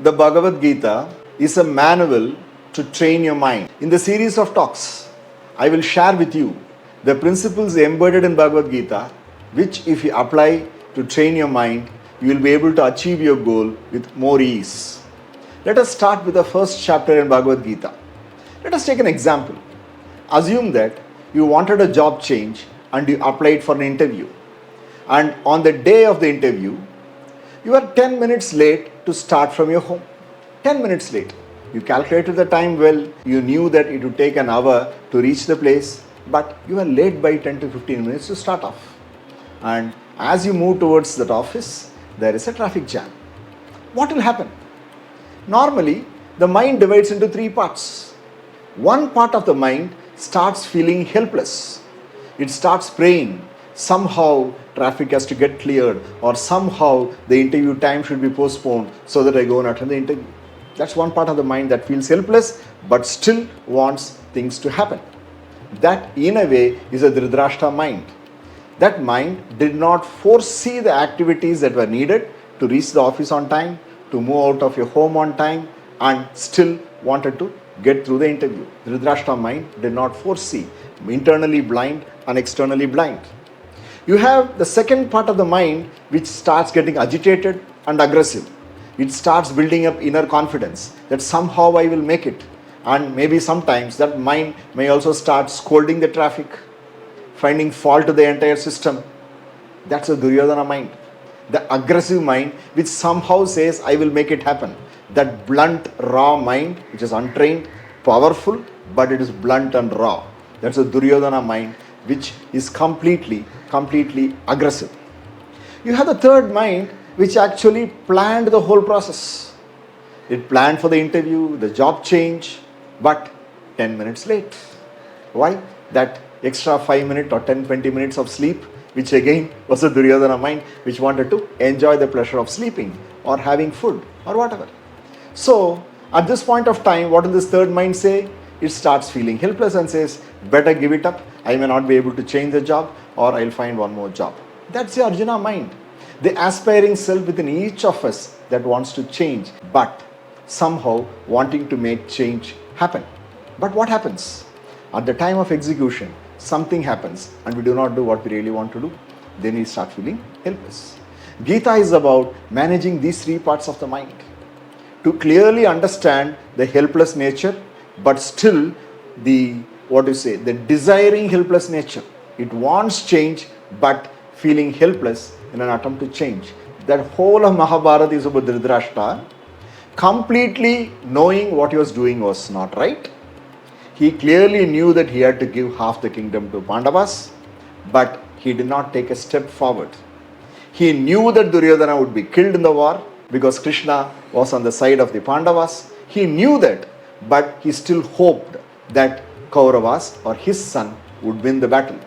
The Bhagavad Gita is a manual to train your mind. In the series of talks, I will share with you the principles embedded in Bhagavad Gita, which if you apply to train your mind, you will be able to achieve your goal with more ease. Let us start with the first chapter in Bhagavad Gita. Let us take an example. Assume that you wanted a job change and you applied for an interview. And on the day of the interview, you are 10 minutes late to start from your home. 10 minutes late. You calculated the time well. You knew that it would take an hour to reach the place, but you are late by 10 to 15 minutes to start off. And as you move towards that office, there is a traffic jam. What will happen? Normally, the mind divides into three parts. One part of the mind starts feeling helpless. It starts praying. Somehow traffic has to get cleared, or somehow the interview time should be postponed so that I go and attend the interview. That's one part of the mind that feels helpless but still wants things to happen. That in a way is a Dhritarashtra mind. That mind did not foresee the activities that were needed to reach the office on time, to move out of your home on time, and still wanted to get through the interview. Dhritarashtra mind did not foresee, internally blind and externally blind. You have the second part of the mind which starts getting agitated and aggressive. It starts building up inner confidence that somehow I will make it. And maybe sometimes that mind may also start scolding the traffic, finding fault to the entire system. That's a Duryodhana mind. The aggressive mind which somehow says I will make it happen. That blunt, raw mind which is untrained, powerful, but it is blunt and raw. That's a Duryodhana mind which is completely aggressive. You have the third mind which actually planned the whole process. It planned for the interview, the job change, but 10 minutes late. Why? That extra 5 minutes or 10-20 minutes of sleep, which again was a Duryodhana mind which wanted to enjoy the pleasure of sleeping or having food or whatever. So at this point of time, what will this third mind say? It starts feeling helpless and says, better give it up. I may not be able to change the job, or I'll find one more job. That's the Arjuna mind. The aspiring self within each of us that wants to change, but somehow wanting to make change happen. But what happens? At the time of execution, something happens and we do not do what we really want to do. Then we start feeling helpless. Gita is about managing these three parts of the mind. To clearly understand the helpless nature, but still the desiring helpless nature. It wants change, but feeling helpless in an attempt to change. That whole of Mahabharata is about Dhritarashtra completely knowing what he was doing was not right. He clearly knew that he had to give half the kingdom to Pandavas, but he did not take a step forward. He knew that Duryodhana would be killed in the war because Krishna was on the side of the Pandavas. He knew that, but he still hoped that Kauravas or his son would win the battle.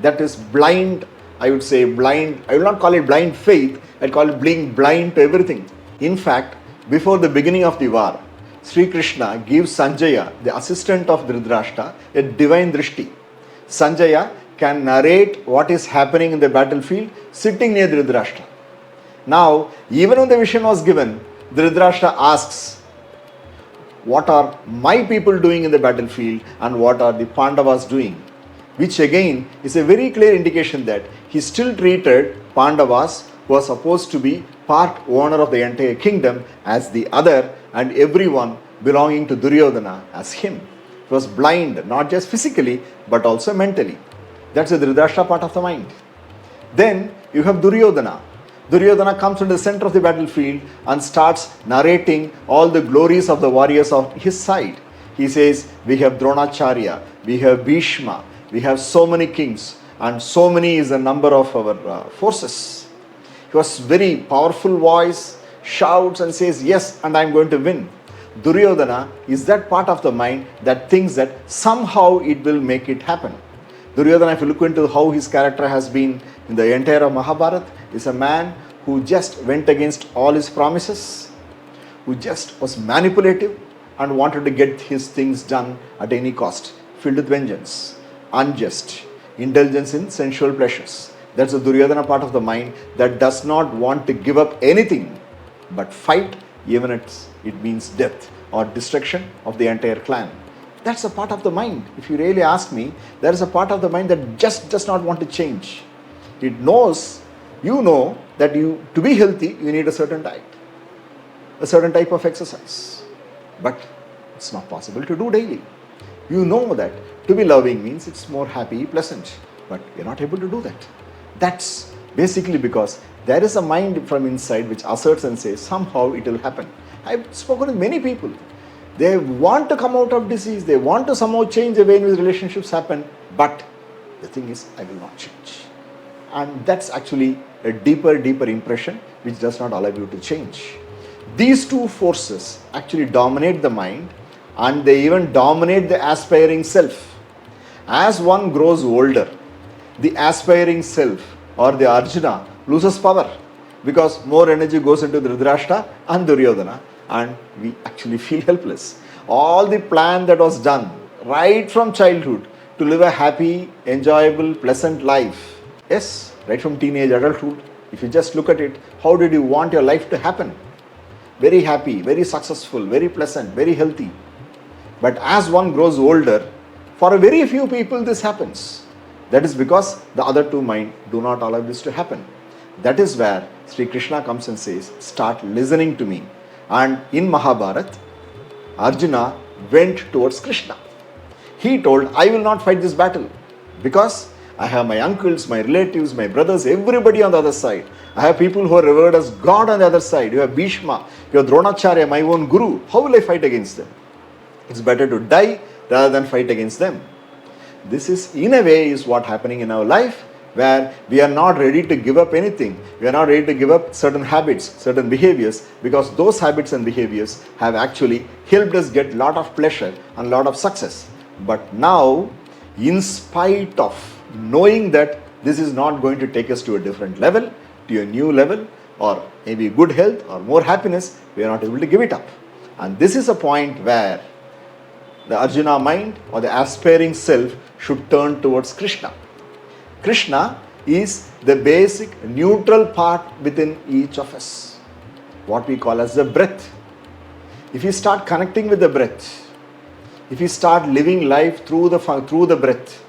That is blind, I would say blind, I will not call it blind faith, I'll call it being blind to everything. In fact, before the beginning of the war, Sri Krishna gives Sanjaya, the assistant of Dhritarashtra, a divine drishti. Sanjaya can narrate what is happening in the battlefield sitting near Dhritarashtra. Now, even when the vision was given, Dhritarashtra asks, what are my people doing in the battlefield and what are the Pandavas doing? Which again is a very clear indication that he still treated Pandavas, who are supposed to be part owner of the entire kingdom, as the other, and everyone belonging to Duryodhana as him. He was blind, not just physically, but also mentally. That's the Dhritarashtra part of the mind. Then you have Duryodhana. Duryodhana comes into the center of the battlefield and starts narrating all the glories of the warriors of his side. He says, we have Dronacharya, we have Bhishma, we have so many kings, and so many is the number of our forces. He was very powerful voice, shouts and says, yes, and I'm going to win. Duryodhana is that part of the mind that thinks that somehow it will make it happen. Duryodhana, if you look into how his character has been in the entire of Mahabharata, is a man who just went against all his promises, who just was manipulative and wanted to get his things done at any cost, filled with vengeance, unjust, indulgence in sensual pleasures. That's the Duryodhana part of the mind that does not want to give up anything but fight even it means death or destruction of the entire clan. That's a part of the mind. If you really ask me, there is a part of the mind that just does not want to change. It knows, that to be healthy, you need a certain diet, a certain type of exercise. But it's not possible to do daily. You know that to be loving means it's more happy, pleasant, but you're not able to do that. That's basically because there is a mind from inside which asserts and says, somehow it will happen. I've spoken with many people. They want to come out of disease, they want to somehow change the way in which relationships happen, but the thing is, I will not change. And that's actually a deeper impression which does not allow you to change. These two forces actually dominate the mind, and they even dominate the aspiring self. As one grows older, the aspiring self or the Arjuna loses power because more energy goes into Dhritarashtra and Duryodhana, and we actually feel helpless. All the plan that was done right from childhood to live a happy, enjoyable, pleasant life. Yes, right from teenage, adulthood. If you just look at it, how did you want your life to happen? Very happy, very successful, very pleasant, very healthy. But as one grows older, for a very few people this happens. That is because the other two minds do not allow this to happen. That is where Sri Krishna comes and says, start listening to me. And in Mahabharata, Arjuna went towards Krishna. He told, I will not fight this battle because I have my uncles, my relatives, my brothers, everybody on the other side. I have people who are revered as God on the other side. You have Bhishma, you have Dronacharya, my own guru. How will I fight against them? It's better to die rather than fight against them. This is, in a way, is what happening in our life, where we are not ready to give up anything. We are not ready to give up certain habits, certain behaviors, because those habits and behaviors have actually helped us get a lot of pleasure and a lot of success. But now, in spite of knowing that this is not going to take us to a different level, to a new level, or maybe good health or more happiness, we are not able to give it up. And this is a point where the Arjuna mind or the aspiring self should turn towards Krishna. Krishna is the basic neutral part within each of us, what we call as the breath. If you start connecting with the breath, if you start living life through the breath,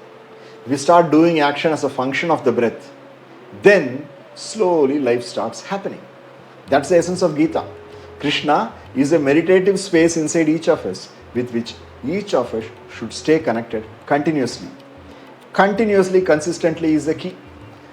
if you start doing action as a function of the breath, then slowly life starts happening. That's the essence of Gita. Krishna is a meditative space inside each of us with which each of us should stay connected continuously. Continuously, consistently is the key.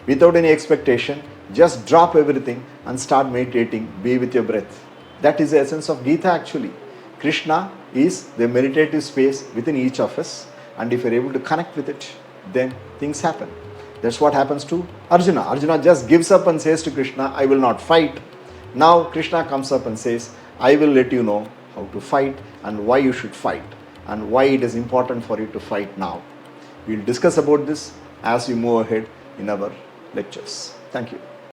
Without any expectation, just drop everything and start meditating, be with your breath. That is the essence of Gita actually. Krishna is the meditative space within each of us, and if you're able to connect with it, then things happen. That's what happens to Arjuna. Arjuna just gives up and says to Krishna, I will not fight. Now Krishna comes up and says, I will let you know how to fight and why you should fight and why it is important for you to fight now. We'll discuss about this as we move ahead in our lectures. Thank you.